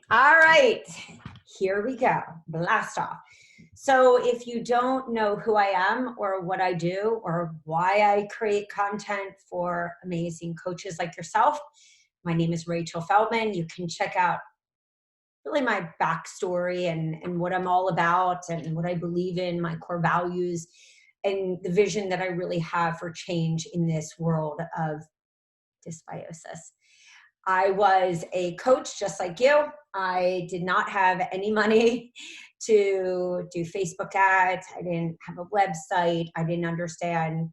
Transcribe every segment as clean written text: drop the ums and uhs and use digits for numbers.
All right, here we go. Blast off. So if you don't know who I am or what I do or why I create content for amazing coaches like yourself, my name is Rachel Feldman. You can check out really my backstory and what I'm all about and what I believe in, my core values, and the vision that I really have for change in this world of dysbiosis. I was a coach just like you. I did not have any money to do Facebook ads. I didn't have a website. I didn't understand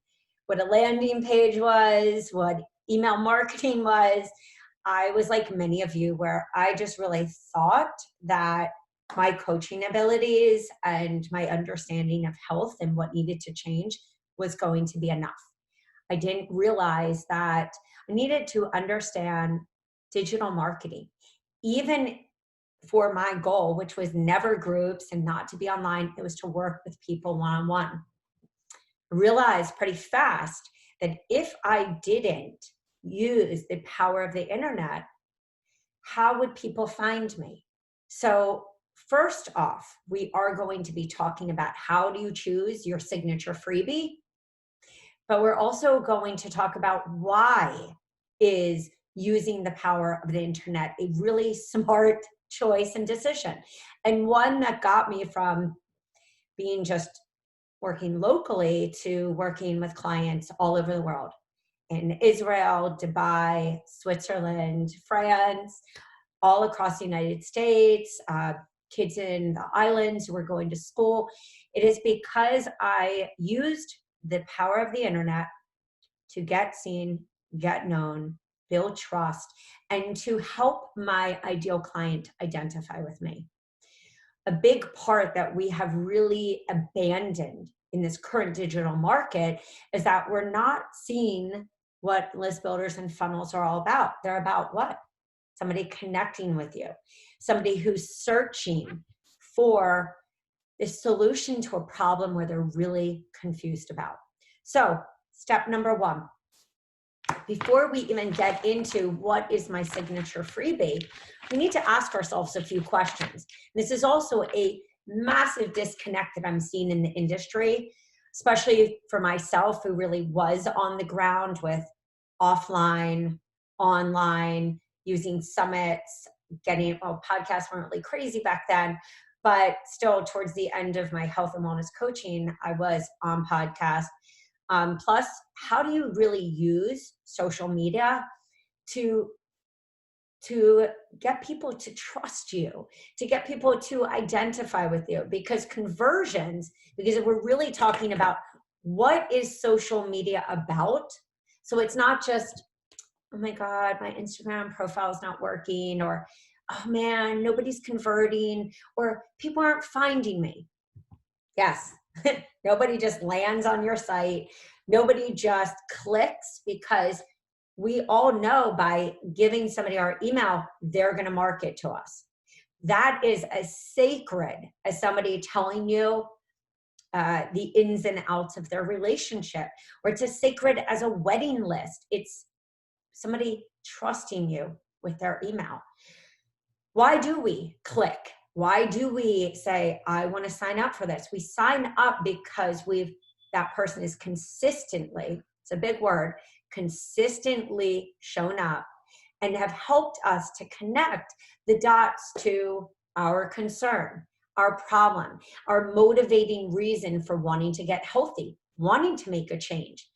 what a landing page was, what email marketing was. I was like many of you, where I just really thought that my coaching abilities and my understanding of health and what needed to change was going to be enough. I didn't realize that I needed to understand digital marketing, even for my goal, which was never groups and not to be online. It was to work with people one-on-one. I realized pretty fast that if I didn't use the power of the internet, how would people find me? So first off, we are going to be talking about how do you choose your signature freebie, but we're also going to talk about why is using the power of the internet a really smart choice and decision, and one that got me from being just working locally to working with clients all over the world, in Israel, Dubai, Switzerland, France, all across the United States, kids in the islands who were going to school. It is because I used the power of the internet to get seen, get known, build trust, and to help my ideal client identify with me. A big part that we have really abandoned in this current digital market is that we're not seeing what list builders and funnels are all about. They're about what? Somebody connecting with you, somebody who's searching for the solution to a problem where they're really confused about. So step number one, before we even get into what is my signature freebie, we need to ask ourselves a few questions. This is also a massive disconnect that I'm seeing in the industry, especially for myself, who really was on the ground with offline, online, using summits, podcasts weren't really crazy back then, but still towards the end of my health and wellness coaching, I was on podcasts. Plus, how do you really use social media to get people to trust you, to get people to identify with you? Because if we're really talking about what is social media about, so it's not just, oh my God, my Instagram profile is not working, or, oh man, nobody's converting, or people aren't finding me. Yes. Nobody just lands on your site. Nobody just clicks, because we all know by giving somebody our email, they're going to market to us. That is as sacred as somebody telling you the ins and outs of their relationship, or it's as sacred as a wedding list. It's somebody trusting you with their email. Why do we click? Why do we say, I want to sign up for this? We sign up because that person is consistently, it's a big word, consistently shown up and have helped us to connect the dots to our concern, our problem, our motivating reason for wanting to get healthy, wanting to make a change.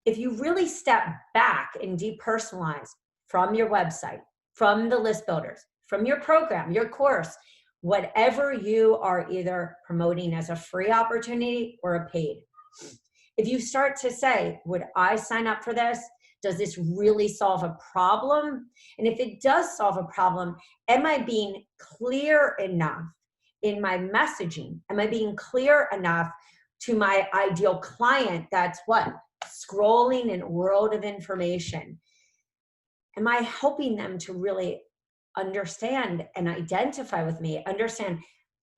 If you really step back and depersonalize from your website, from the list builders, from your program, your course, whatever you are either promoting as a free opportunity or a paid. If you start to say, would I sign up for this? Does this really solve a problem? And if it does solve a problem, am I being clear enough in my messaging? Am I being clear enough to my ideal client that's what? Scrolling in a world of information? Am I helping them to really understand and identify with me, understand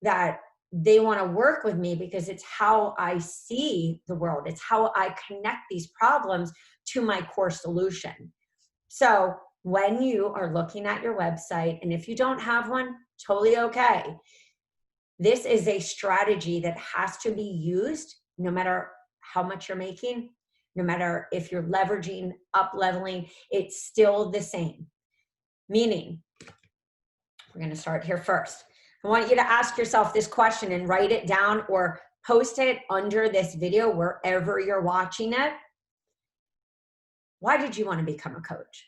that they want to work with me because it's how I see the world. It's how I connect these problems to my core solution. So when you are looking at your website, and if you don't have one, totally okay. This is a strategy that has to be used no matter how much you're making, no matter if you're leveraging, up leveling, it's still the same. Meaning, we're going to start here first. I want you to ask yourself this question and write it down or post it under this video wherever you're watching it. Why did you want to become a coach?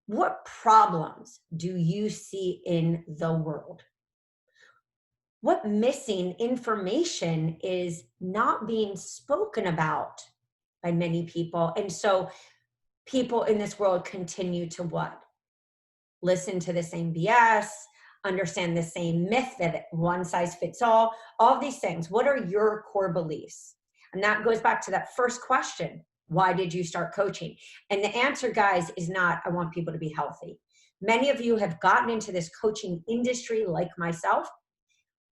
What problems do you see in the world? What missing information is not being spoken about by many people? And so people in this world continue to what? Listen to the same BS, understand the same myth that one size fits all of these things. What are your core beliefs? And that goes back to that first question. Why did you start coaching? And the answer, guys, is not, I want people to be healthy. Many of you have gotten into this coaching industry like myself.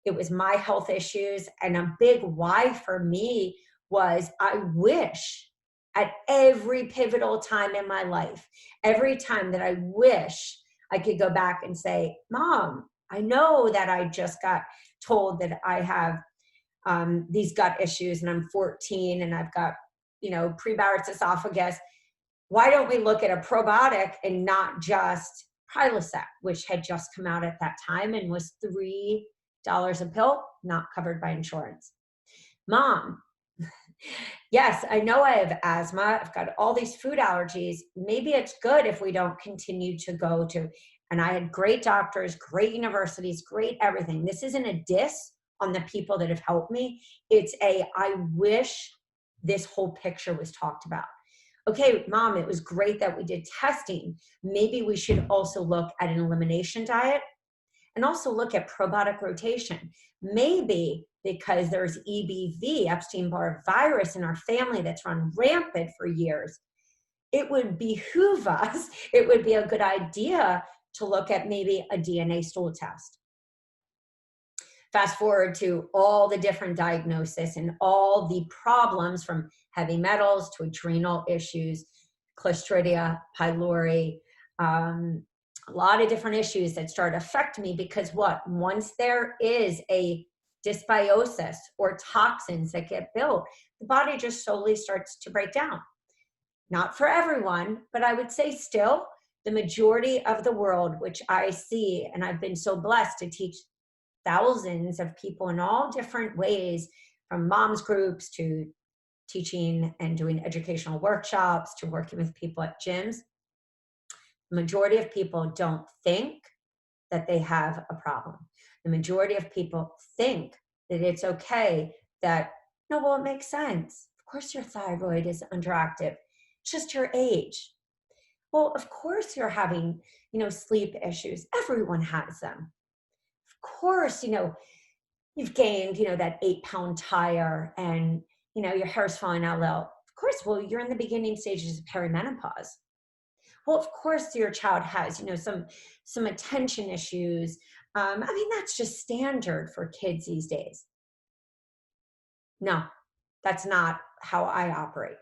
It was my health issues. And a big why for me was I wish at every pivotal time in my life, every time that I wish I could go back and say, Mom, I know that I just got told that I have these gut issues and I'm 14 and I've got, pre-Barrett's esophagus. Why don't we look at a probiotic and not just Prilosec, which had just come out at that time and was $3 a pill, not covered by insurance. Mom, yes, I know I have asthma. I've got all these food allergies. Maybe it's good if we don't continue to go to, and I had great doctors, great universities, great everything. This isn't a diss on the people that have helped me. It's I wish this whole picture was talked about. Okay, Mom, it was great that we did testing. Maybe we should also look at an elimination diet and also look at probiotic rotation. Maybe because there's EBV, Epstein-Barr virus, in our family that's run rampant for years, it would behoove us, it would be a good idea to look at maybe a DNA stool test. Fast forward to all the different diagnoses and all the problems from heavy metals to adrenal issues, Clostridia, pylori, a lot of different issues that start to affect me because what? Once there is a dysbiosis or toxins that get built, the body just slowly starts to break down. Not for everyone, but I would say still the majority of the world, which I see, and I've been so blessed to teach thousands of people in all different ways, from moms groups to teaching and doing educational workshops to working with people at gyms. The majority of people don't think that they have a problem. The majority of people think that it's okay, that, no, well, it makes sense. Of course your thyroid is underactive. It's just your age. Well, of course you're having, sleep issues. Everyone has them. Of course, you've gained, that 8-pound tire and, your hair's falling out low. Of course, well, you're in the beginning stages of perimenopause. Well, of course your child has, some attention issues. That's just standard for kids these days. No, that's not how I operate.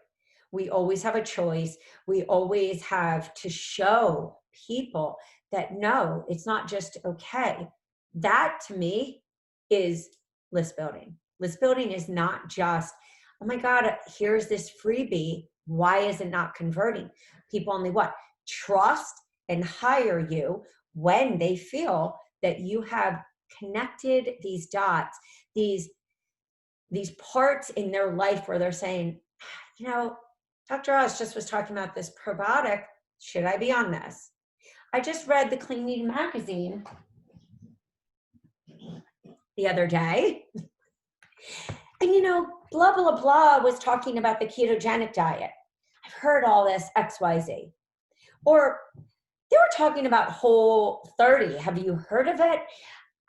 We always have a choice. We always have to show people that no, it's not just okay. That to me is list building. List building is not just, oh my God, here's this freebie. Why is it not converting? People only what? Trust and hire you when they feel that you have connected these dots, these parts in their life where they're saying, Dr. Oz just was talking about this probiotic. Should I be on this? I just read the Clean Eating magazine the other day. And blah, blah, blah was talking about the ketogenic diet. I've heard all this XYZ. Or they were talking about Whole30. Have you heard of it?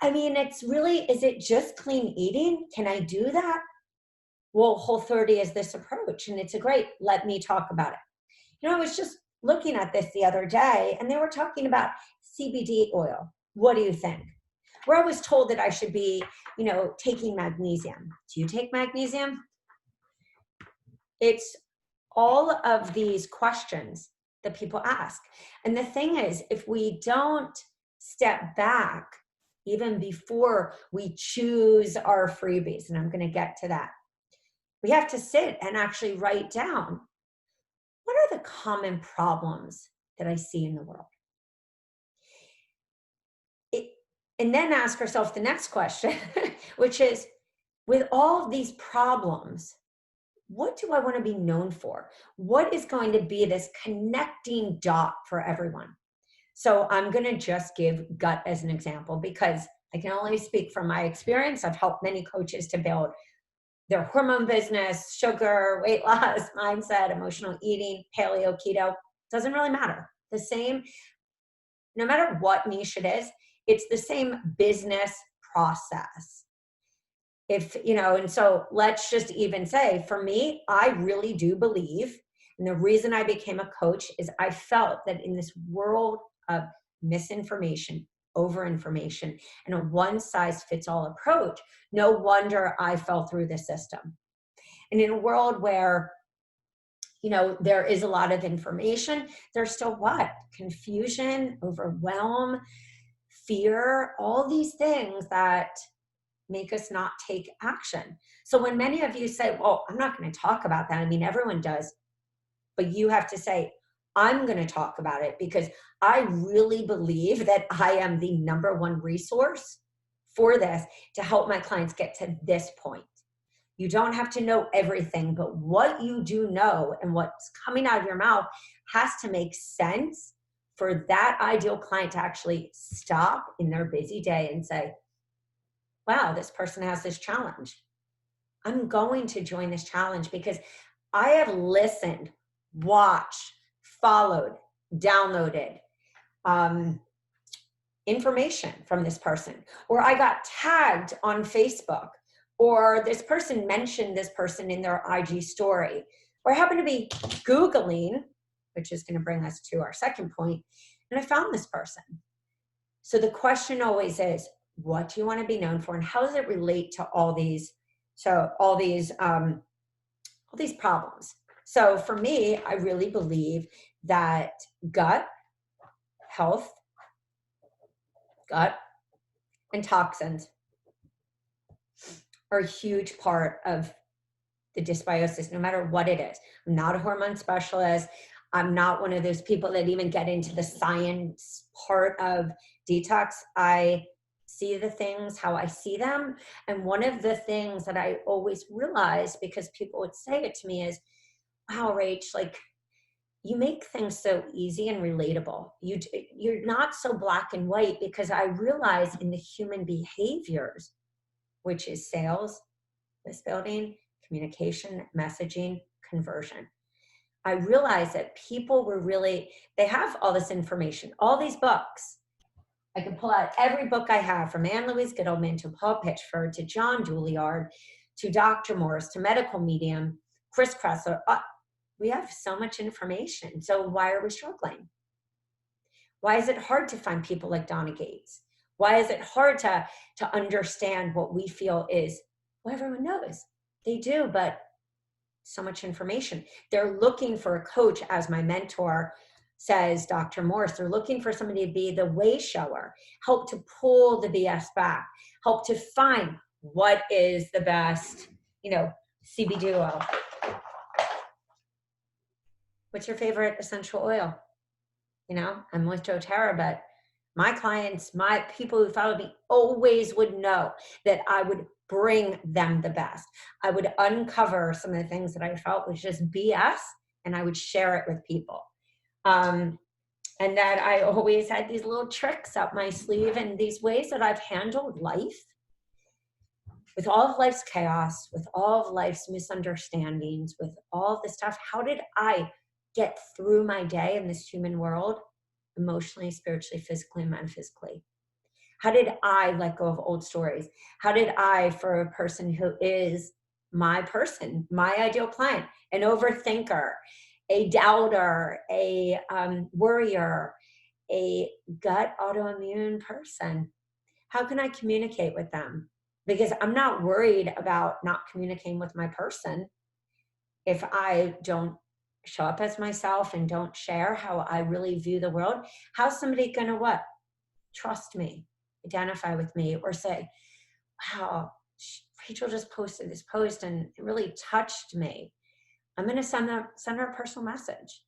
Is it just clean eating? Can I do that? Well, Whole30 is this approach and it's let me talk about it. I was just looking at this the other day and they were talking about CBD oil. What do you think? Where I was told that I should be, taking magnesium. Do you take magnesium? It's all of these questions that people ask. And the thing is, if we don't step back even before we choose our freebies, and I'm going to get to that, we have to sit and actually write down, what are the common problems that I see in the world? And then ask ourselves the next question, which is, with all of these problems, what do I want to be known for? What is going to be this connecting dot for everyone? So I'm going to just give gut as an example, because I can only speak from my experience. I've helped many coaches to build their hormone business, sugar, weight loss, mindset, emotional eating, paleo, keto. Doesn't really matter. The same, no matter what niche it is, it's the same business process. If, you know, and so let's just even say, for me, I really do believe, and the reason I became a coach is I felt that in this world of misinformation, overinformation, and a one size fits all approach, no wonder I fell through the system. And in a world where, you know, there is a lot of information, there's still what? Confusion, overwhelm, fear, all these things that make us not take action. So when many of you say, well, I'm not going to talk about that. I mean, everyone does, but you have to say, I'm going to talk about it because I really believe that I am the number one resource for this to help my clients get to this point. You don't have to know everything, but what you do know and what's coming out of your mouth has to make sense for that ideal client to actually stop in their busy day and say, wow, this person has this challenge. I'm going to join this challenge because I have listened, watched, followed, downloaded information from this person, or I got tagged on Facebook, or this person mentioned this person in their IG story, or I happen to be Googling, which is going to bring us to our second point, and I found this person. So the question always is, what do you want to be known for, and how does it relate to all these problems? So for me, I really believe that gut health, gut and toxins are a huge part of the dysbiosis, no matter what it is. I'm not a hormone specialist. I'm not one of those people that even get into the science part of detox. I see the things how I see them. And one of the things that I always realized, because people would say it to me, is, wow, Rach, like, you make things so easy and relatable. You're not so black and white, because I realize in the human behaviors, which is sales, list building, communication, messaging, conversion. I realized that people were really, they have all this information, all these books. I can pull out every book I have, from Anne Louise Gittleman to Paul Pitchford to John Douillard to Dr. Morse to Medical Medium, Chris Kressler. We have so much information. So why are we struggling? Why is it hard to find people like Donna Gates? Why is it hard to understand what we feel is, well, everyone knows. They do, but so much information. They're looking for a coach, as my mentor says, Dr. Morse. They're looking for somebody to be the way shower, help to pull the BS back, help to find what is the best, CBD oil. What's your favorite essential oil? I'm with doTERRA, but my clients, my people who follow me always would know that I would bring them the best. I would uncover some of the things that I felt was just BS, and I would share it with people. And that I always had these little tricks up my sleeve, and these ways that I've handled life with all of life's chaos, with all of life's misunderstandings, with all of this stuff. How did I get through my day in this human world, emotionally, spiritually, physically, and metaphysically? How did I let go of old stories? How did I, for a person who is my person, my ideal client, an overthinker, a doubter, a worrier, a gut autoimmune person, how can I communicate with them? Because I'm not worried about not communicating with my person if I don't show up as myself and don't share how I really view the world, how's somebody going to what? Trust me, identify with me, or say, wow, Rachel just posted this post and it really touched me. I'm going to send her a personal message.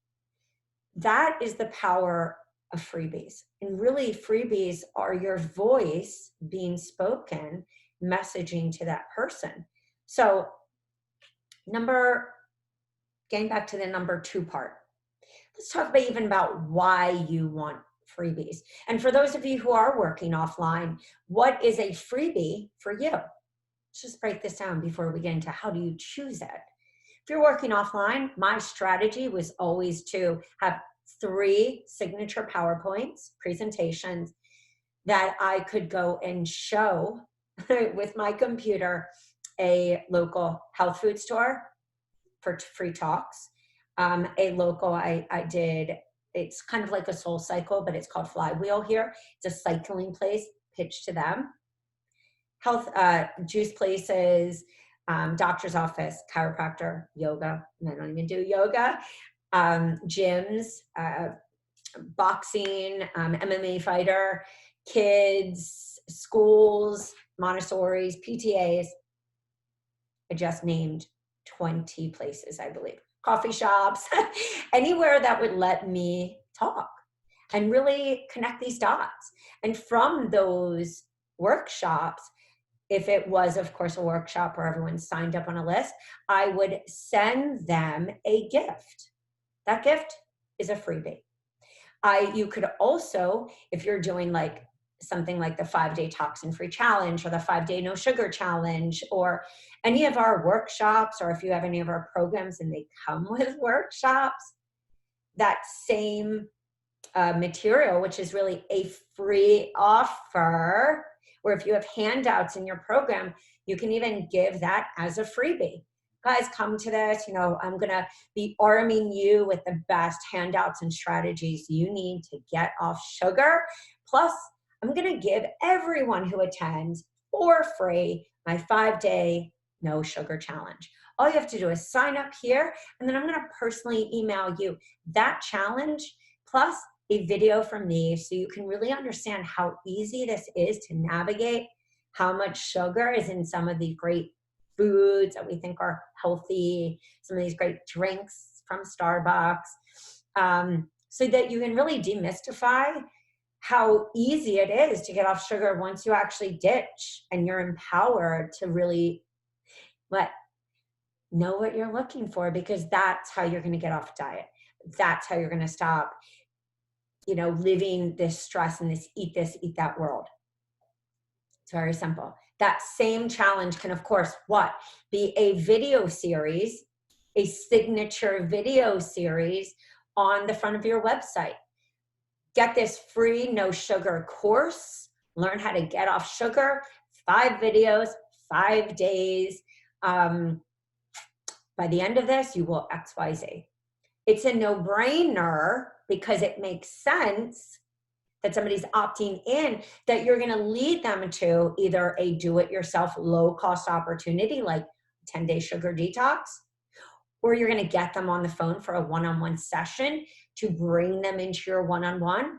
That is the power of freebies. And really, freebies are your voice being spoken, messaging to that person. So getting back to the number 2 part, let's talk about why you want freebies. And for those of you who are working offline, what is a freebie for you? Let's just break this down before we get into how do you choose it. If you're working offline, my strategy was always to have 3 signature PowerPoints, presentations that I could go and show with my computer a local health food store for free talks. A local, I did, it's kind of like a Soul Cycle, but it's called Flywheel here. It's a cycling place, pitched to them. Health, juice places, doctor's office, chiropractor, yoga, and I don't even do yoga, gyms, boxing, MMA fighter, kids, schools, Montessori's, PTAs. I just named 20 places, I believe. Coffee shops, anywhere that would let me talk and really connect these dots. And from those workshops, if it was, of course, a workshop where everyone signed up on a list, I would send them a gift. That gift is a freebie. You could also, if you're doing like something like the 5-day toxin-free challenge or the 5-day no sugar challenge or any of our workshops, or if you have any of our programs and they come with workshops, that same material, which is really a free offer, or if you have handouts in your program, you can even give that as a freebie. Guys, come to this, I'm going to be arming you with the best handouts and strategies you need to get off sugar. Plus, I'm going to give everyone who attends for free my 5-day no sugar challenge. All you have to do is sign up here, and then I'm going to personally email you that challenge plus a video from me so you can really understand how easy this is to navigate, how much sugar is in some of these great foods that we think are healthy, some of these great drinks from Starbucks, so that you can really demystify how easy it is to get off sugar once you actually ditch and you're empowered to really know what you're looking for, because that's how you're going to get off diet. That's how you're going to stop, living this stress and this, eat that world. It's very simple. That same challenge can, of course, be a video series, a signature video series on the front of your website. Get this free no sugar course. Learn how to get off sugar. 5 videos, 5 days. By the end of this, you will XYZ. It's a no-brainer because it makes sense that somebody's opting in, that you're going to lead them to either a do-it-yourself low-cost opportunity like 10-day sugar detox, or you're going to get them on the phone for a one-on-one session to bring them into your one-on-one.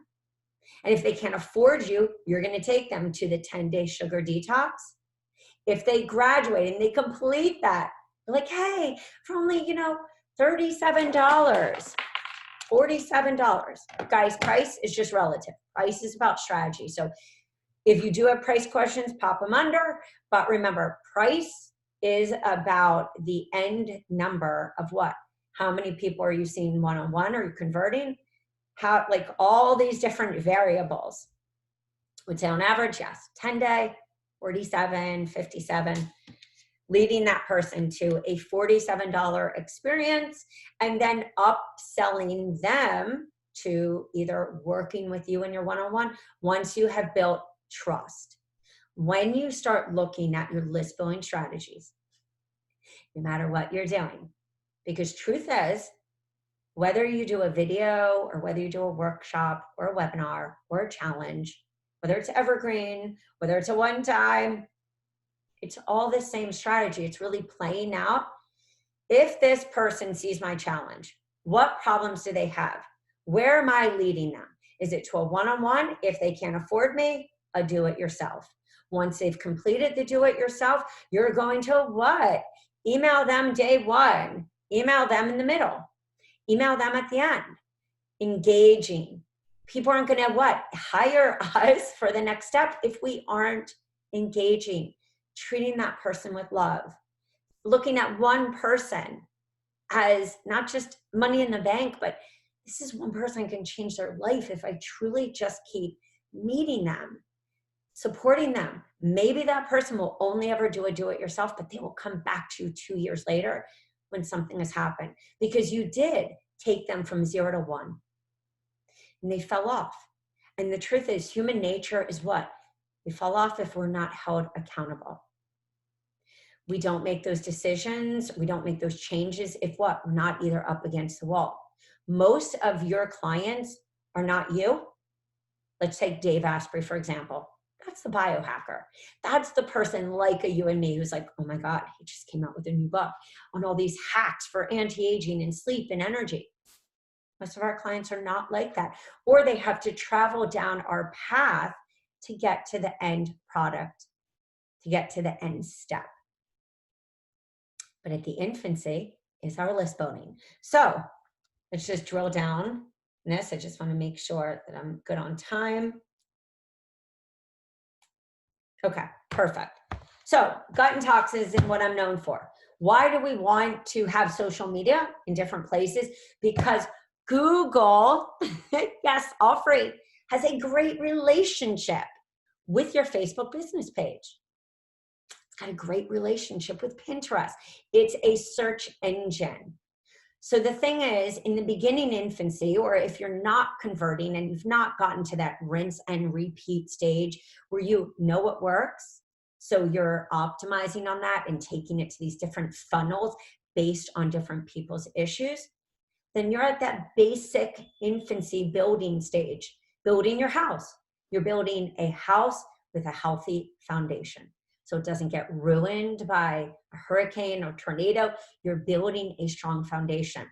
And if they can't afford you, you're going to take them to the 10-day sugar detox. If they graduate and they complete that, they're like, hey, for only, $37, $47. Guys, price is just relative. Price is about strategy. So if you do have price questions, pop them under. But remember, price is about the end number of what? How many people are you seeing one-on-one? Are you converting? How, like all these different variables. Would say on average, yes, 10-day, 47, 57. Leading that person to a $47 experience and then upselling them to either working with you in your one-on-one once you have built trust. When you start looking at your list building strategies, no matter what you're doing, because truth is, whether you do a video or whether you do a workshop or a webinar or a challenge, whether it's evergreen, whether it's a one-time, it's all the same strategy. It's really playing out. If this person sees my challenge, What problems do they have? Where am I leading them? Is it to a one-on-one? If they can't afford me, a do-it-yourself. Once they've completed the do-it-yourself, you're going to what? Email them day one. Email them in the middle. Email them at the end. Engaging. People aren't going to what? Hire us for the next step if we aren't engaging, treating that person with love, looking at one person as not just money in the bank, but this is one person who can change their life if I truly just keep meeting them, supporting them. Maybe that person will only ever do it yourself, but they will come back to you 2 years later when something has happened because you did take them from 0 to 1 and they fell off. And the truth is, human nature is what? We fall off if we're not held accountable. We don't make those decisions. We don't make those changes if what? We're not either up against the wall. Most of your clients are not you. Let's take Dave Asprey, for example. That's the biohacker. That's the person like a you and me who's like, oh my God, he just came out with a new book on all these hacks for anti-aging and sleep and energy. Most of our clients are not like that. Or they have to travel down our path to get to the end product, to get to the end step. But at the infancy is our list building. So let's just drill down this. I just want to make sure that I'm good on time. Okay, perfect. So gut and toxins is what I'm known for. Why do we want to have social media in different places? Because Google, yes, all free, has a great relationship with your Facebook business page. It's got a great relationship with Pinterest. It's a search engine. So the thing is, in the beginning infancy, or if you're not converting and you've not gotten to that rinse and repeat stage where you know what works, so you're optimizing on that and taking it to these different funnels based on different people's issues, then you're at that basic infancy building stage, building your house. You're building a house with a healthy foundation. So it doesn't get ruined by a hurricane or tornado. You're building a strong foundation.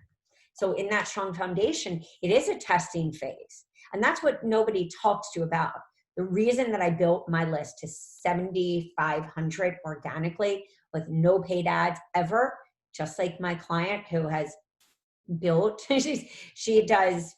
So in that strong foundation, it is a testing phase. And that's what nobody talks to you about. The reason that I built my list to 7,500 organically with no paid ads ever, just like my client who has built, she does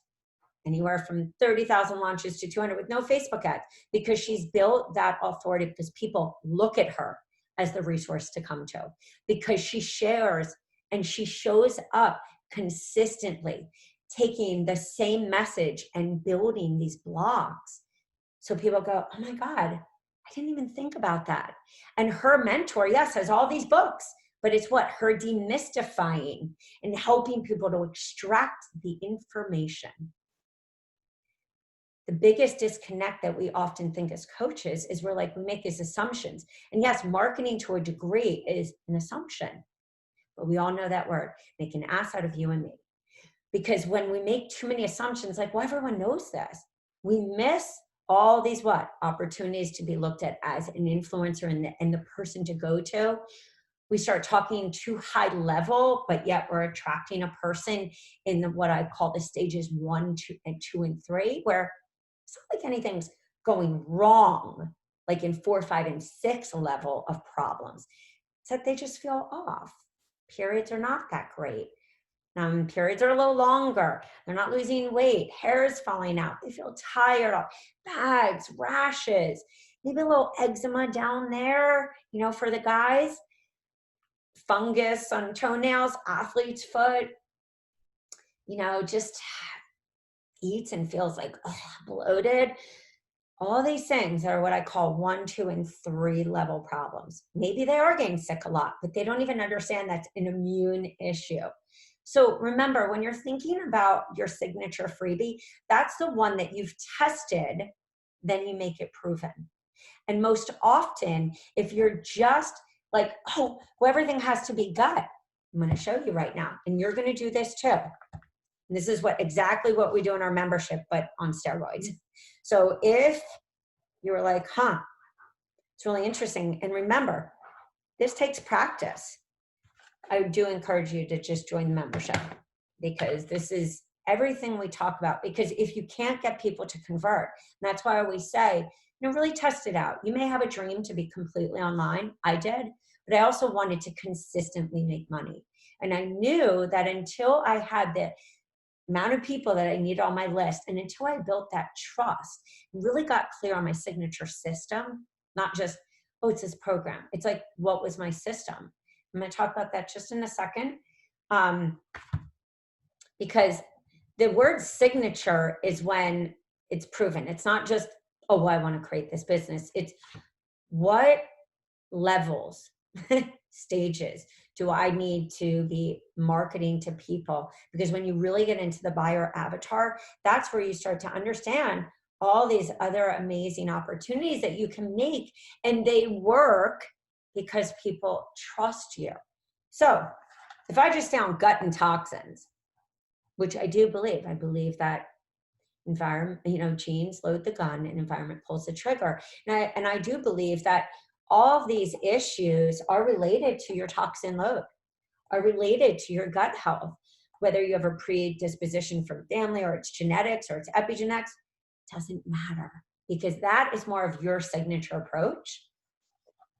anywhere from 30,000 launches to 200 with no Facebook ads, because she's built that authority because people look at her as the resource to come to, because she shares and she shows up consistently, taking the same message and building these blogs. So people go, oh my God, I didn't even think about that. And her mentor, yes, has all these books, but it's what? Her demystifying and helping people to extract the information. The biggest disconnect that we often think as coaches is we make these assumptions. And yes, marketing to a degree is an assumption, but we all know that word, make an ass out of you and me. Because when we make too many assumptions, like, well, everyone knows this, we miss all these what? Opportunities to be looked at as an influencer and the person to go to. We start talking too high level, but yet we're attracting a person in what I call the stages 1, 2, and 3, where it's not like anything's going wrong, like in 4, 5, and 6 level of problems. It's that they just feel off. Periods are not that great. Periods are a little longer. They're not losing weight. Hair is falling out. They feel tired. Bags, rashes, maybe a little eczema down there, for the guys. Fungus on toenails, athlete's foot, just eats and feels like bloated. All these things are what I call 1, 2, and 3 level problems. Maybe they are getting sick a lot, but they don't even understand that's an immune issue. So remember, when you're thinking about your signature freebie, that's the one that you've tested, then you make it proven. And most often, if you're just like, oh, well, everything has to be gut, I'm going to show you right now. And you're going to do this too. And this is exactly what we do in our membership, but on steroids. So if you were like, it's really interesting. And remember, this takes practice. I do encourage you to just join the membership. because this is everything we talk about. Because if you can't get people to convert, and that's why I always say, really test it out. You may have a dream to be completely online. I did, but I also wanted to consistently make money. And I knew that until I had the amount of people that I needed on my list, and until I built that trust, really got clear on my signature system, not just, oh, it's this program. It's like, what was my system? I'm going to talk about that just in a second. Because the word signature is when it's proven. It's not just, oh, well, I want to create this business. It's what levels, stages do I need to be marketing to people? Because when you really get into the buyer avatar, that's where you start to understand all these other amazing opportunities that you can make, and they work because people trust you. So if I just stay on gut and toxins, which I do believe, I believe that environment, genes load the gun and environment pulls the trigger. And I do believe that all of these issues are related to your toxin load, are related to your gut health, whether you have a predisposition from family or it's genetics or it's epigenetics, doesn't matter, because that is more of your signature approach.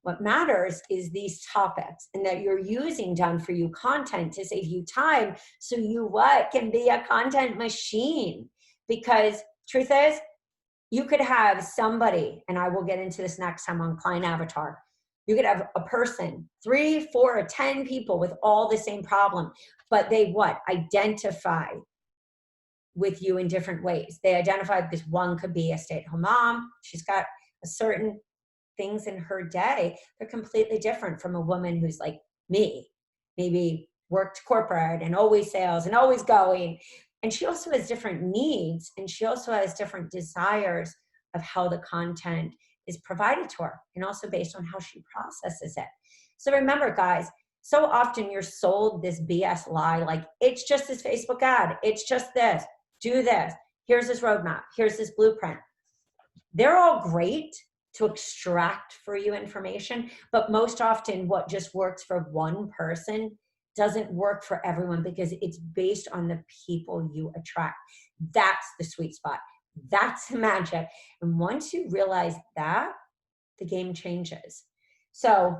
What matters is these topics, and that you're using done for you content to save you time, so you can be a content machine. Because truth is, you could have somebody, and I will get into this next time on client avatar. You could have a person, 3, 4, or 10 people with all the same problem, but they identify with you in different ways. They identify because one could be a stay-at-home mom. She's got a certain things in her day. They're completely different from a woman who's like me, maybe worked corporate and always sales and always going. And she also has different needs, and she also has different desires of how the content is provided to her, and also based on how she processes it. So remember, guys, so often you're sold this BS lie, like it's just this Facebook ad, it's just this, do this, here's this roadmap, here's this blueprint. They're all great to extract for you information, but most often what just works for one person doesn't work for everyone, because it's based on the people you attract. That's the sweet spot. That's the magic. And once you realize that, the game changes. So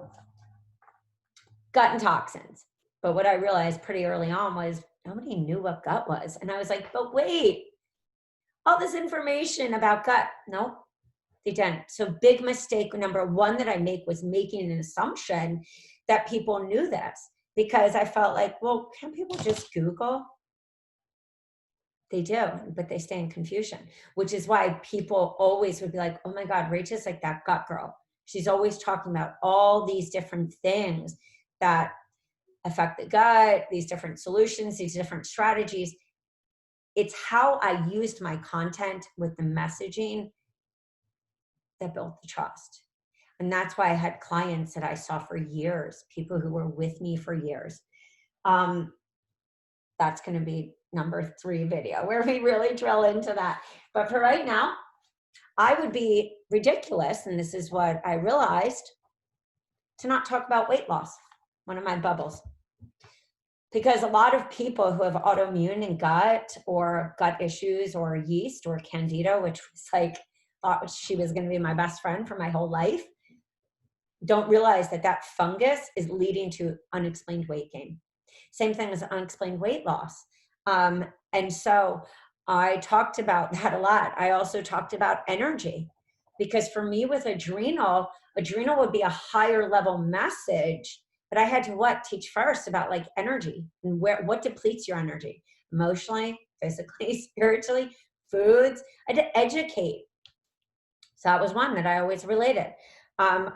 gut and toxins. But what I realized pretty early on was nobody knew what gut was. And I was like, but wait, all this information about gut. Nope, they didn't. So big mistake number one that I make was making an assumption that people knew this, because I felt like, well, can't people just Google? They do, but they stay in confusion, which is why people always would be like, oh my God, Rachel's like that gut girl. She's always talking about all these different things that affect the gut, these different solutions, these different strategies. It's how I used my content with the messaging that built the trust. And that's why I had clients that I saw for years, people who were with me for years. That's going to be number 3 video where we really drill into that. But for right now, I would be ridiculous, and this is what I realized, to not talk about weight loss, one of my bubbles. Because a lot of people who have autoimmune and gut, or gut issues, or yeast, or candida, which was like, thought she was going to be my best friend for my whole life, don't realize that that fungus is leading to unexplained weight gain. Same thing as unexplained weight loss. And so I talked about that a lot. I also talked about energy, because for me with adrenal would be a higher level message, but I had to teach first about like energy and what depletes your energy emotionally, physically, spiritually, foods. I had to educate. So that was one that I always related.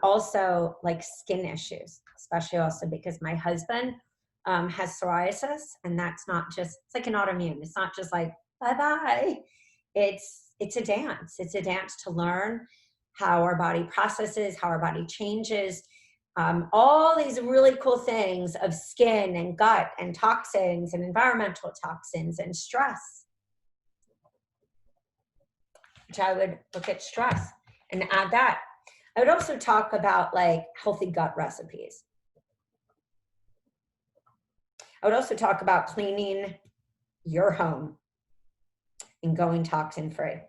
Also like skin issues, especially also because my husband has psoriasis, and that's not just, it's like an autoimmune. It's not just like, bye-bye. It's a dance. It's a dance to learn how our body processes, how our body changes, all these really cool things of skin and gut and toxins and environmental toxins and stress, which I would look at stress and add that. I would also talk about like healthy gut recipes. I would also talk about cleaning your home and going toxin free.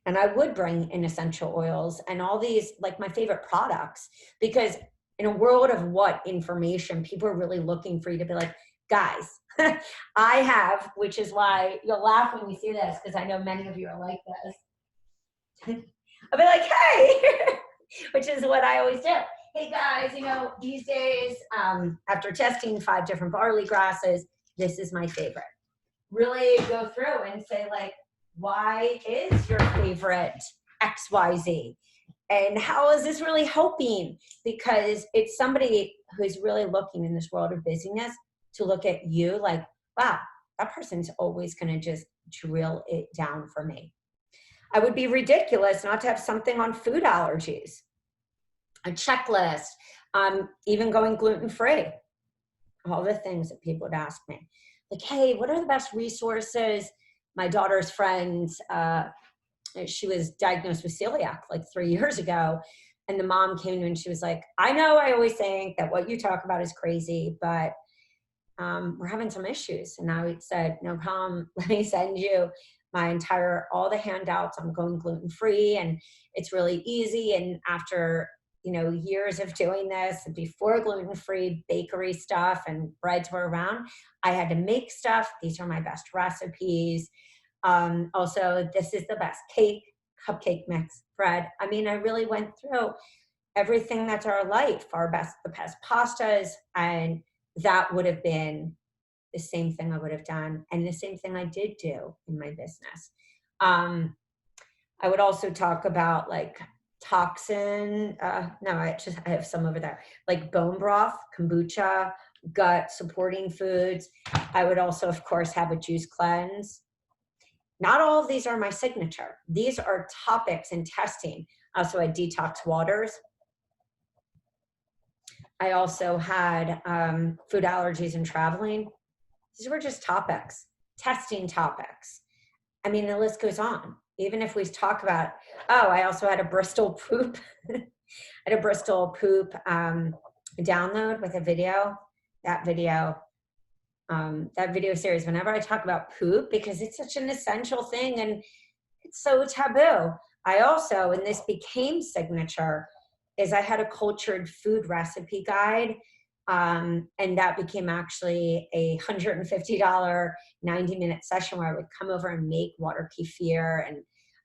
And I would bring in essential oils and all these, like my favorite products, because in a world of what information, people are really looking for you to be like, guys, I have, which is why you'll laugh when you see this, because I know many of you are like this. I'll be like, hey, which is what I always do. Hey guys, you know, these days, after testing 5 different barley grasses, this is my favorite. Really go through and say like, why is your favorite XYZ? And how is this really helping? Because it's somebody who's really looking in this world of busyness to look at you like, wow, that person's always going to just drill it down for me. I would be ridiculous not to have something on food allergies, a checklist, even going gluten-free, all the things that people would ask me. Like, hey, what are the best resources? My daughter's friend, she was diagnosed with celiac like 3 years ago. And the mom came to me and she was like, I know I always think that what you talk about is crazy, but we're having some issues. And I said, no problem. Let me send you all the handouts on going gluten-free. And it's really easy. And after, you know, years of doing this, before gluten-free bakery stuff and breads were around, I had to make stuff. These are my best recipes. Also, this is the best cupcake mix bread. I mean, I really went through everything that's our life, the best pastas, and that would have been the same thing I would have done, and the same thing I did do in my business. I would also talk about like toxin. No, I have some over there, like bone broth, kombucha, gut supporting foods. I would also, of course, have a juice cleanse. Not all of these are my signature. These are topics in testing. Also, I detox waters. I also had food allergies and traveling. These were just topics, testing topics. I mean, the list goes on. Even if we talk about, oh, I also had a Bristol poop. I had a Bristol poop download with a video. That video series, whenever I talk about poop, because it's such an essential thing and it's so taboo. I also, and this became signature, is I had a cultured food recipe guide. And that became actually a $150 90-minute session where I would come over and make water kefir. And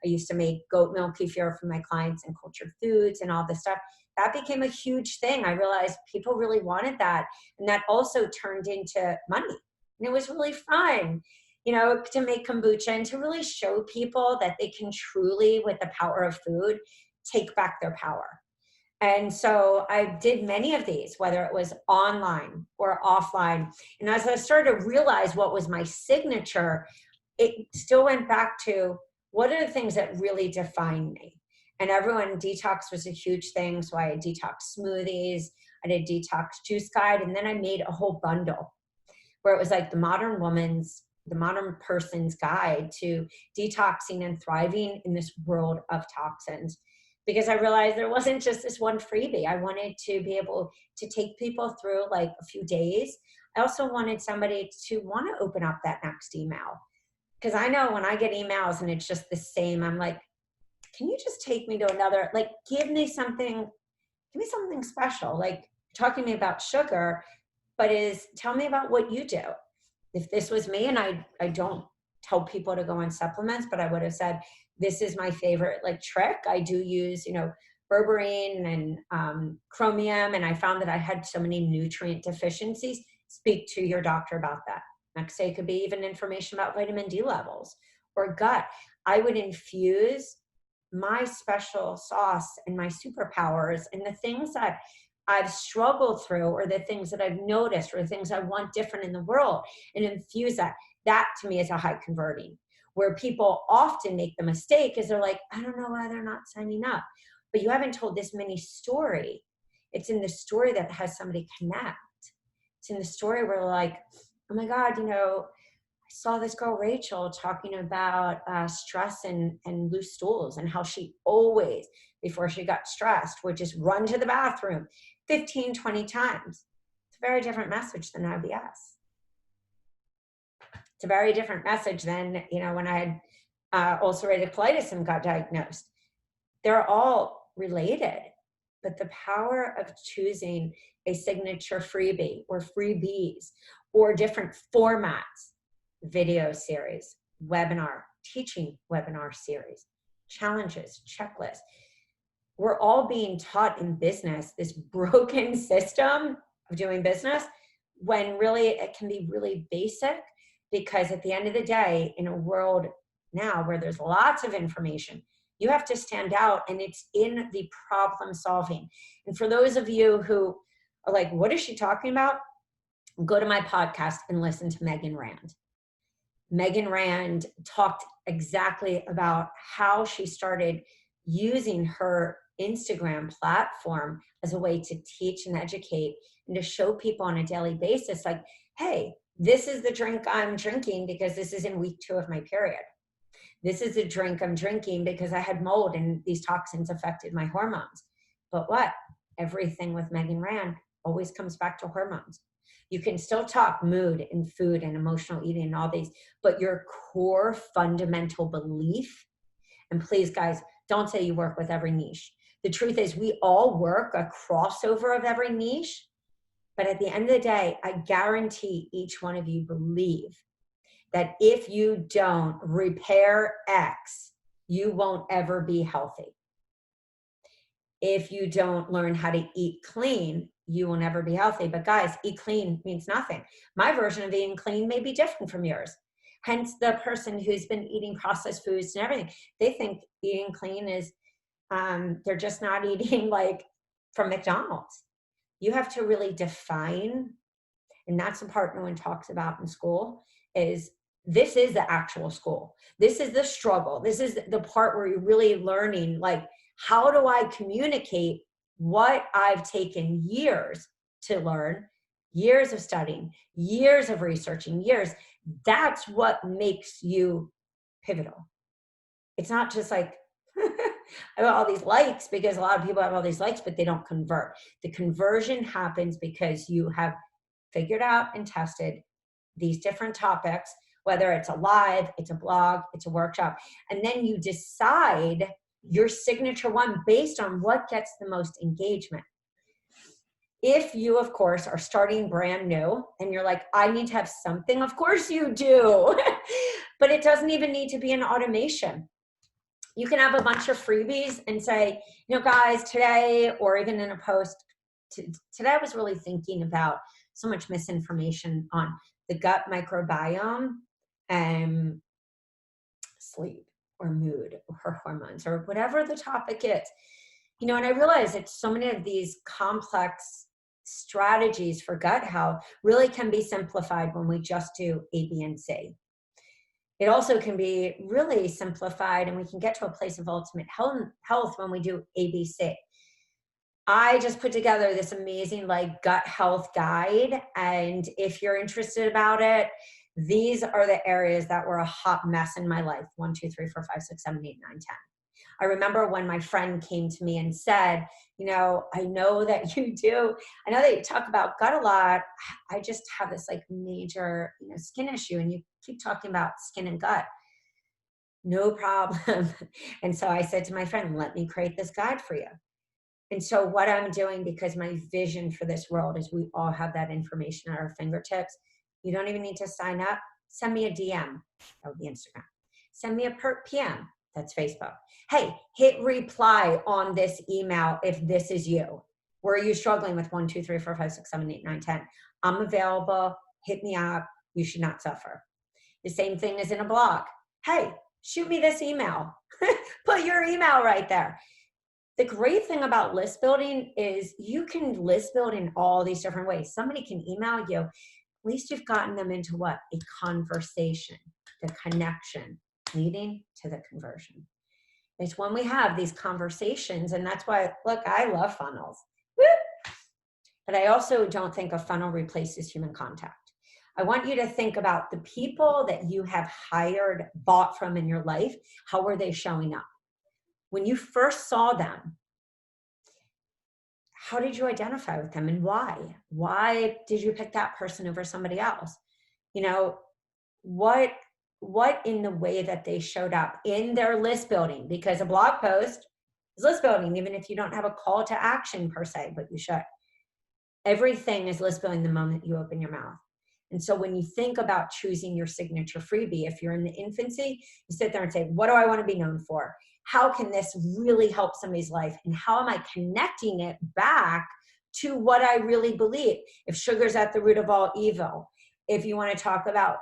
I used to make goat milk kefir for my clients and cultured foods and all this stuff. That became a huge thing. I realized people really wanted that. And that also turned into money. And it was really fun, you know, to make kombucha and to really show people that they can truly, with the power of food, take back their power. And so I did many of these, whether it was online or offline. And as I started to realize what was my signature, it still went back to what are the things that really define me? And detox was a huge thing. So I had detox smoothies, I did detox juice guide, and then I made a whole bundle where it was like the modern person's guide to detoxing and thriving in this world of toxins. Because I realized there wasn't just this one freebie. I wanted to be able to take people through like a few days. I also wanted somebody to want to open up that next email. Because I know when I get emails and it's just the same, I'm like, can you just take me to another, like give me something special. Like talking to me about sugar, but tell me about what you do. If this was me, and I don't tell people to go on supplements, but I would have said, this is my favorite like trick. I do use, you know, berberine and chromium, and I found that I had so many nutrient deficiencies. Speak to your doctor about that. Next day could be even information about vitamin D levels or gut. I would infuse my special sauce and my superpowers and the things that I've struggled through, or the things that I've noticed, or the things I want different in the world, and infuse that. That to me is a high converting. Where people often make the mistake is they're like, I don't know why they're not signing up. But you haven't told this mini story. It's in the story that has somebody connect. It's in the story where like, oh my God, you know, I saw this girl, Rachel, talking about stress and loose stools, and how she always, before she got stressed, would just run to the bathroom 15, 20 times. It's a very different message than IBS. It's a very different message than, when I had ulcerative colitis and got diagnosed. They're all related, but the power of choosing a signature freebie or freebies or different formats, video series, webinar, teaching webinar series, challenges, checklists. We're all being taught in business this broken system of doing business when really it can be really basic, because at the end of the day, in a world now where there's lots of information, you have to stand out, and it's in the problem solving. And for those of you who are like, what is she talking about? Go to my podcast and listen to Megan Rand. Megan Rand talked exactly about how she started using her Instagram platform as a way to teach and educate and to show people on a daily basis, like, hey, this is the drink I'm drinking because this is in week 2 of my period. This is a drink I'm drinking because I had mold and these toxins affected my hormones. But what? Everything with Megan Rand always comes back to hormones. You can still talk mood and food and emotional eating and all these, but your core fundamental belief, and please guys, don't say you work with every niche. The truth is we all work a crossover of every niche, but at the end of the day, I guarantee each one of you believe that if you don't repair X, you won't ever be healthy. If you don't learn how to eat clean, you will never be healthy. But guys, eat clean means nothing. My version of eating clean may be different from yours. Hence the person who's been eating processed foods and everything. They think eating clean is, they're just not eating like from McDonald's. You have to really define, and that's the part no one talks about in school, is this is the actual school. This is the struggle. This is the part where you're really learning, like, how do I communicate what I've taken years to learn, years of studying, years of researching, years. That's what makes you pivotal. It's not just like, I have all these likes, because a lot of people have all these likes, but they don't convert. The conversion happens because you have figured out and tested these different topics, whether it's a live, it's a blog, it's a workshop, and then you decide your signature one based on what gets the most engagement. If you, of course, are starting brand new and you're like, I need to have something, of course you do, but it doesn't even need to be an automation. You can have a bunch of freebies and say, guys, today, or even in a post, today I was really thinking about so much misinformation on the gut microbiome and sleep or mood or hormones or whatever the topic is. And I realize that so many of these complex strategies for gut health really can be simplified when we just do A, B, and C. It also can be really simplified, and we can get to a place of ultimate health when we do ABC. I just put together this amazing gut health guide, and if you're interested about it, these are the areas that were a hot mess in my life. 1, 2, 3, 4, 5, 6, 7, 8, 9, 10. I remember when my friend came to me and said, I know that you do. I know that you talk about gut a lot. I just have this major, skin issue, and you keep talking about skin and gut. No problem. And so I said to my friend, let me create this guide for you. And so what I'm doing, because my vision for this world is we all have that information at our fingertips. You don't even need to sign up. Send me a DM. That would be Instagram. Send me a PM. That's Facebook. Hey, hit reply on this email if this is you. Where are you struggling with 1, 2, 3, 4, 5, 6, 7, 8, 9, 10? I'm available. Hit me up. You should not suffer. The same thing as in a blog. Hey, shoot me this email. Put your email right there. The great thing about list building is you can list build in all these different ways. Somebody can email you. At least you've gotten them into what? A conversation, the connection, leading to the conversion. It's when we have these conversations, and that's why, look, I love funnels. Woo! But I also don't think a funnel replaces human contact. I want you to think about the people that you have hired, bought from in your life. How were they showing up? When you first saw them, how did you identify with them and why? Why did you pick that person over somebody else? what in the way that they showed up in their list building, because a blog post is list building, even if you don't have a call to action per se, but you should. Everything is list building the moment you open your mouth. And so when you think about choosing your signature freebie, if you're in the infancy, you sit there and say, what do I want to be known for? How can this really help somebody's life? And how am I connecting it back to what I really believe? If sugar's at the root of all evil, if you want to talk about,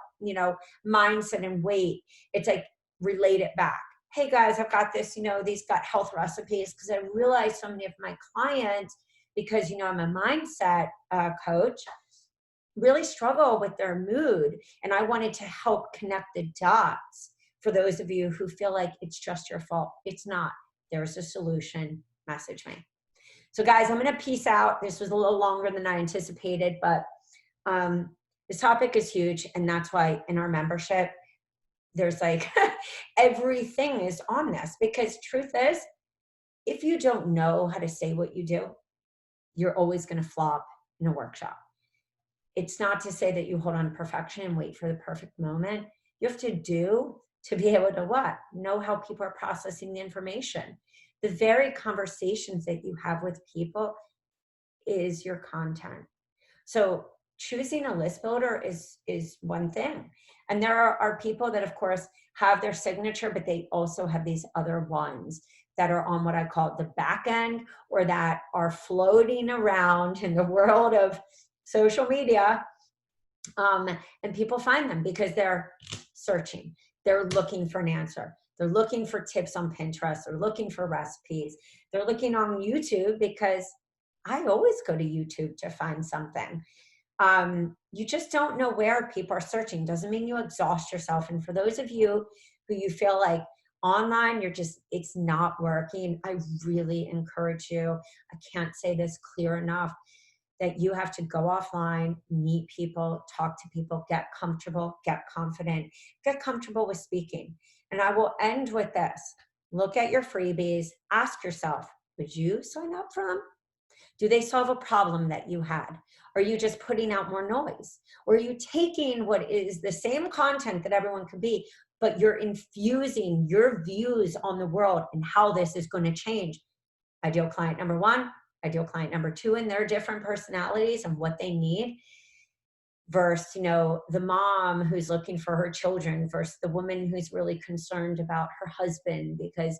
mindset and weight, it's like relate it back. Hey guys, I've got this, these gut health recipes, because I realized so many of my clients, because, I'm a mindset coach, really struggle with their mood. And I wanted to help connect the dots for those of you who feel like it's just your fault. It's not. There's a solution. Message me. So guys, I'm going to peace out. This was a little longer than I anticipated, but this topic is huge. And that's why in our membership, there's like everything is on this, because truth is, if you don't know how to say what you do, you're always going to flop in a workshop. It's not to say that you hold on to perfection and wait for the perfect moment. You have to do to be able to what? Know how people are processing the information. The very conversations that you have with people is your content. So choosing a list builder is one thing. And there are people that, of course, have their signature, but they also have these other ones that are on what I call the back end, or that are floating around in the world of social media. And people find them because they're searching. They're looking for an answer. They're looking for tips on Pinterest. They're looking for recipes. They're looking on YouTube, because I always go to YouTube to find something. You just don't know where people are searching. Doesn't mean you exhaust yourself. And for those of you who you feel like online, it's not working, I really encourage you. I can't say this clear enough, that you have to go offline, meet people, talk to people, get comfortable, get confident, get comfortable with speaking. And I will end with this. Look at your freebies. Ask yourself, would you sign up for them? Do they solve a problem that you had? Are you just putting out more noise? Or are you taking what is the same content that everyone could be, but you're infusing your views on the world and how this is going to change? Ideal client number one, ideal client number two, and their different personalities and what they need, versus, the mom who's looking for her children, versus the woman who's really concerned about her husband because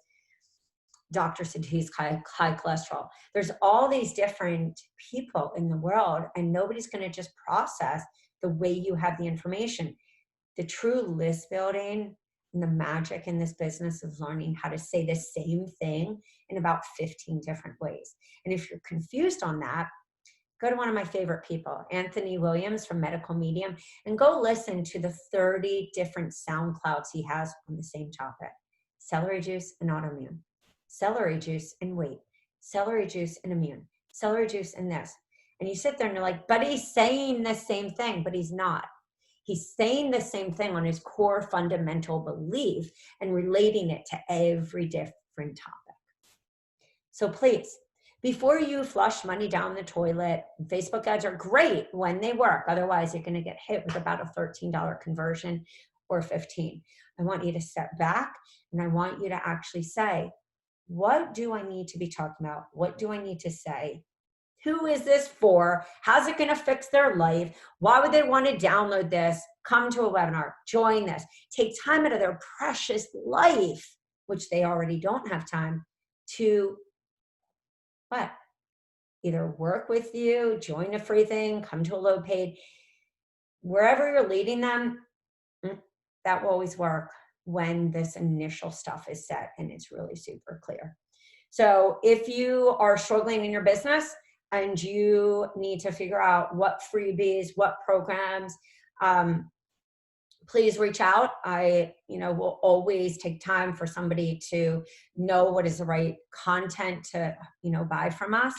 doctor said he's high cholesterol. There's all these different people in the world, and nobody's going to just process the way you have the information. The true list building and the magic in this business is learning how to say the same thing in about 15 different ways. And if you're confused on that, go to one of my favorite people, Anthony Williams from Medical Medium, and go listen to the 30 different SoundClouds he has on the same topic. Celery juice and autoimmune, celery juice and weight, celery juice and immune, celery juice and this. And you sit there and you're like, but he's saying the same thing, but he's not. He's saying the same thing on his core fundamental belief and relating it to every different topic. So please, before you flush money down the toilet, Facebook ads are great when they work. Otherwise, you're going to get hit with about a $13 conversion or 15. I want you to step back, and I want you to actually say, what do I need to be talking about? What do I need to say? Who is this for? How's it going to fix their life? Why would they want to download this? Come to a webinar, join this, take time out of their precious life, which they already don't have time to, what? Either work with you, join a free thing, come to a low paid, wherever you're leading them. That will always work when this initial stuff is set and it's really super clear. So if you are struggling in your business and you need to figure out what freebies, what programs, please reach out. I, will always take time for somebody to know what is the right content to, buy from us.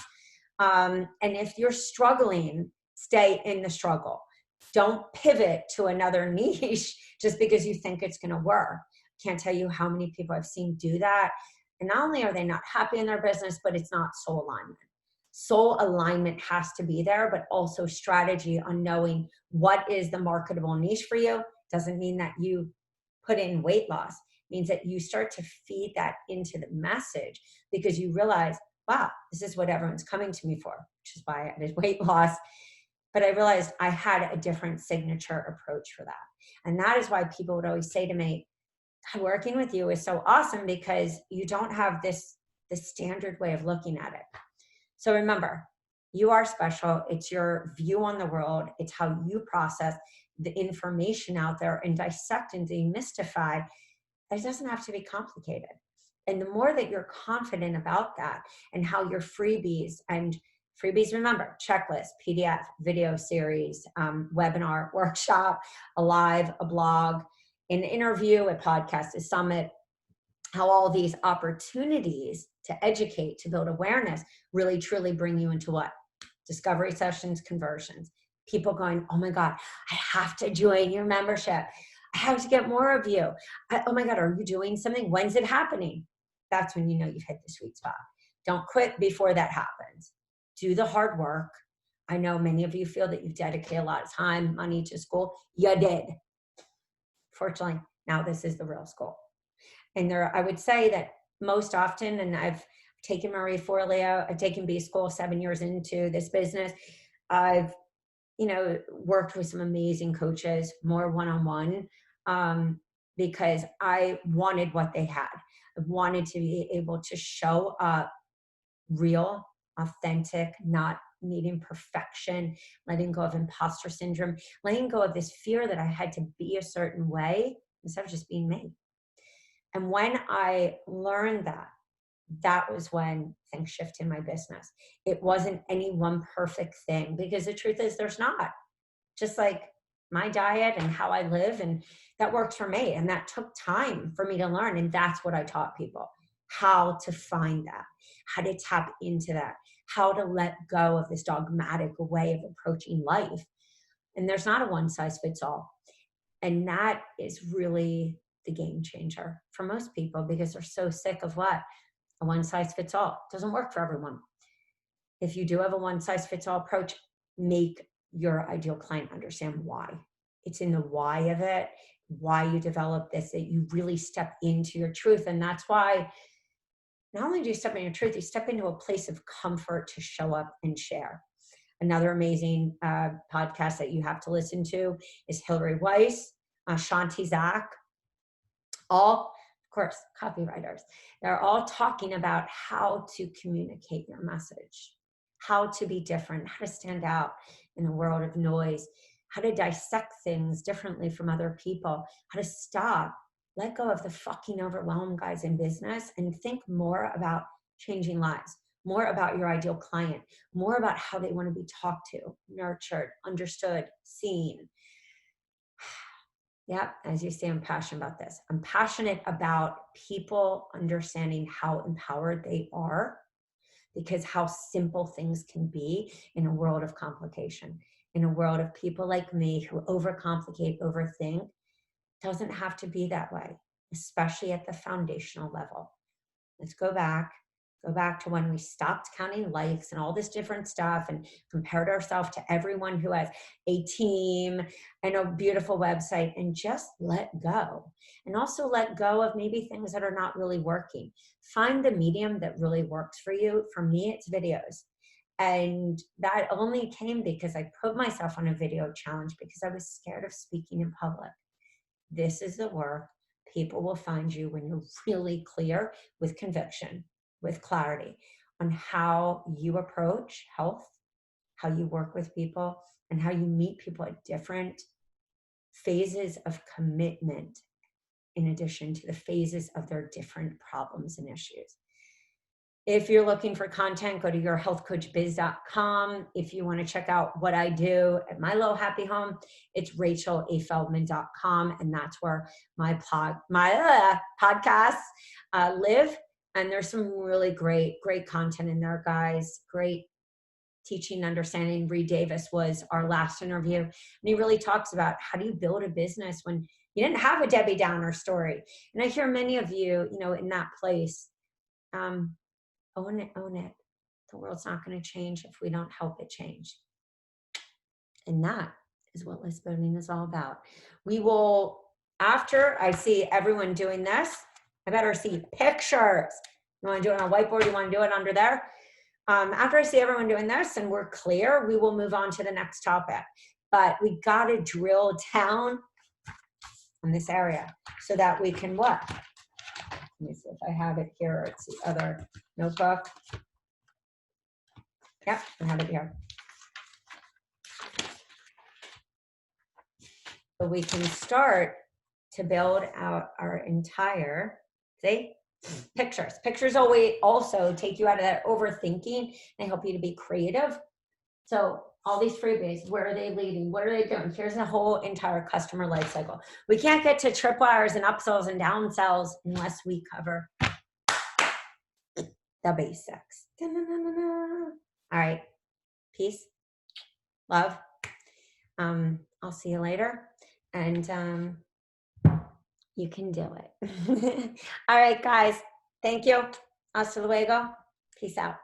And if you're struggling, stay in the struggle. Don't pivot to another niche just because you think it's going to work. Can't tell you how many people I've seen do that. And not only are they not happy in their business, but it's not soul alignment. Soul alignment has to be there, but also strategy on knowing what is the marketable niche for you Doesn't mean that you put in weight loss. It means that you start to feed that into the message because you realize, wow, this is what everyone's coming to me for, which is why I did weight loss. But I realized I had a different signature approach for that. And that is why people would always say to me, God, working with you is so awesome because you don't have this standard way of looking at it. So remember, you are special. It's your view on the world. It's how you process the information out there and dissect and demystify. It doesn't have to be complicated. And the more that you're confident about that and how your freebies, remember, checklist, PDF, video series, webinar, workshop, a live, a blog, an interview, a podcast, a summit, how all these opportunities to educate, to build awareness, really truly bring you into what? Discovery sessions, conversions. People going, oh my God, I have to join your membership. I have to get more of you. Oh my God, are you doing something? When's it happening? That's when you know you've hit the sweet spot. Don't quit before that happens. Do the hard work. I know many of you feel that you've dedicated a lot of time, money to school. You did. Fortunately, now this is the real school. And there, I would say that most often, and I've taken Marie Forleo, I've taken B School 7 years into this business. I've, worked with some amazing coaches, more one-on-one, because I wanted what they had. I wanted to be able to show up real, authentic, not needing perfection, letting go of imposter syndrome, letting go of this fear that I had to be a certain way instead of just being me. And when I learned that, that was when things shifted in my business. It wasn't any one perfect thing because the truth is there's not. Just like my diet and how I live, and that worked for me. And that took time for me to learn. And that's what I taught people, how to find that, how to tap into that, how to let go of this dogmatic way of approaching life. And there's not a one size fits all. And that is really the game changer for most people because they're so sick of what? A one size fits all. It doesn't work for everyone. If you do have a one size fits all approach, make your ideal client understand why. It's in the why of it, why you develop this, that you really step into your truth. And that's why not only do you step into your truth, you step into a place of comfort to show up and share. Another amazing podcast that you have to listen to is Hillary Weiss, Shanti Zach, all, of course, copywriters. They're all talking about how to communicate your message, how to be different, how to stand out in a world of noise, how to dissect things differently from other people, how to stop, let go of the fucking overwhelm, guys, in business, and think more about changing lives, more about your ideal client, more about how they want to be talked to, nurtured, understood, seen. Yep, as you see, I'm passionate about this. I'm passionate about people understanding how empowered they are, because how simple things can be in a world of complication, in a world of people like me who overcomplicate, overthink. Doesn't have to be that way, especially at the foundational level. Let's go back to when we stopped counting likes and all this different stuff and compared ourselves to everyone who has a team and a beautiful website, and just let go. And also let go of maybe things that are not really working. Find the medium that really works for you. For me, it's videos. And that only came because I put myself on a video challenge because I was scared of speaking in public. This is the work. People will find you when you're really clear with conviction, with clarity on how you approach health, how you work with people, and how you meet people at different phases of commitment, in addition to the phases of their different problems and issues. If you're looking for content, go to yourhealthcoachbiz.com. If you want to check out what I do at my low happy home, it's rachelafeldman.com. And that's where my podcasts live. And there's some really great content in there, guys. Great teaching, understanding. Reed Davis was our last interview. And he really talks about how do you build a business when you didn't have a Debbie Downer story. And I hear many of you, in that place, own it. The world's not going to change if we don't help it change. And that is what list building is all about. We will, after I see everyone doing this, I better see pictures. You want to do it on a whiteboard? You want to do it under there? After I see everyone doing this and we're clear, we will move on to the next topic. But we got to drill down on this area so that we can what? Let me see if I have it here. It's the other notebook. Yep, I have it here. So we can start to build out our entire, see? Pictures. Pictures always also take you out of that overthinking and help you to be creative. So all these freebies, where are they leading? What are they doing? Here's the whole entire customer life cycle. We can't get to tripwires and upsells and downsells unless we cover the basics. All right. Peace. Love. I'll see you later. And you can do it. All right, guys. Thank you. Hasta luego. Peace out.